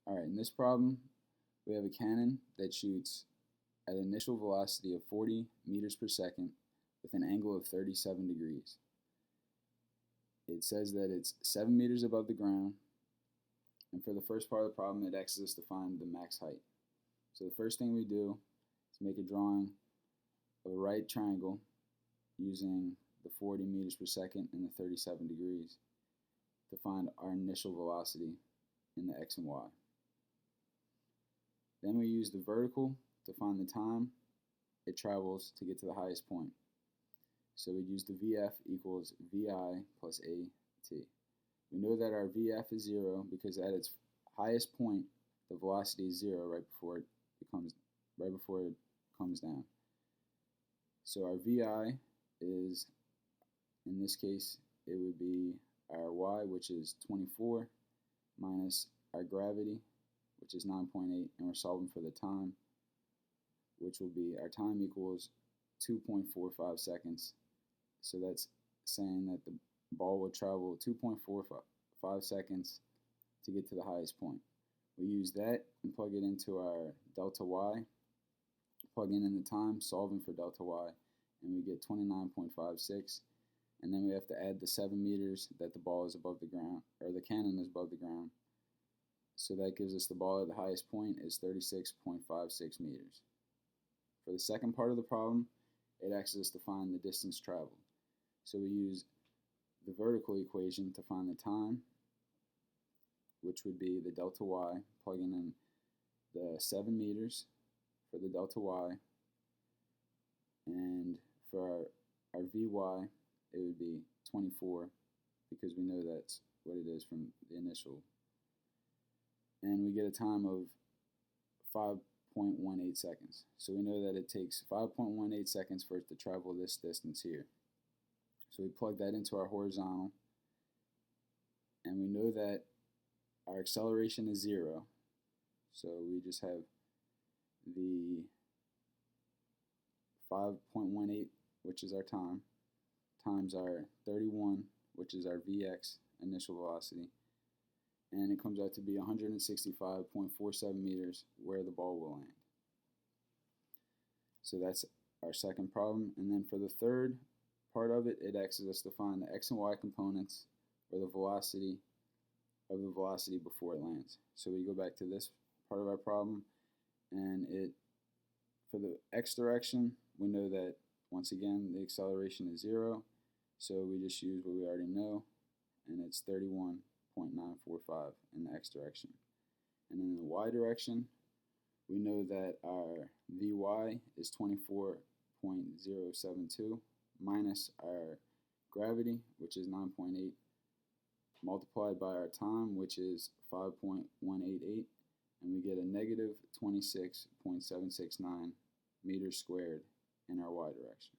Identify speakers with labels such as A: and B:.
A: Alright, in this problem, we have a cannon that shoots at an initial velocity of 40 meters per second with an angle of 37 degrees. It says that it's 7 meters above the ground, and for the first part of the problem, it asks us to find the max height. So the first thing we do is make a drawing of a right triangle using the 40 meters per second and the 37 degrees to find our initial velocity in the x and y. Then we use the vertical to find the time it travels to get to the highest point. So we use the VF equals VI plus AT. We know that our VF is 0 because at its highest point, the velocity is 0 right before it comes down. So our VI is, in this case, it would be our Y, which is 24, minus our gravity, which is 9.8, and we're solving for the time, which will be our time equals 2.45 seconds. So that's saying that the ball will travel 2.45 seconds to get to the highest point. We use that and plug it into our delta y, plug in the time, solving for delta y, and we get 29.56. And then we have to add the 7 meters that the ball is above the ground, or the cannon is above the ground. So that gives us the ball at the highest point is 36.56 meters. For the second part of the problem, it asks us to find the distance traveled. So we use the vertical equation to find the time, which would be the delta y, plugging in the 7 meters for the delta y, and for our Vy, it would be 24, because we know that's what it is from the initial. And we get a time of 5.18 seconds. So we know that it takes 5.18 seconds for it to travel this distance here. So we plug that into our horizontal, and we know that our acceleration is 0. So we just have the 5.18, which is our time, times our 31, which is our Vx, initial velocity, and it comes out to be 165.47 meters where the ball will land. So that's our second problem. And then for the third part of it, it asks us to find the x and y components, or the velocity of the velocity before it lands. So we go back to this part of our problem, and for the x direction, we know that once again the acceleration is 0, so we just use what we already know, and it's 31.945 in the x direction. And in the y direction, we know that our Vy is 24.072 minus our gravity, which is 9.8, multiplied by our time, which is 5.188, and we get a negative 26.769 meters squared in our y direction.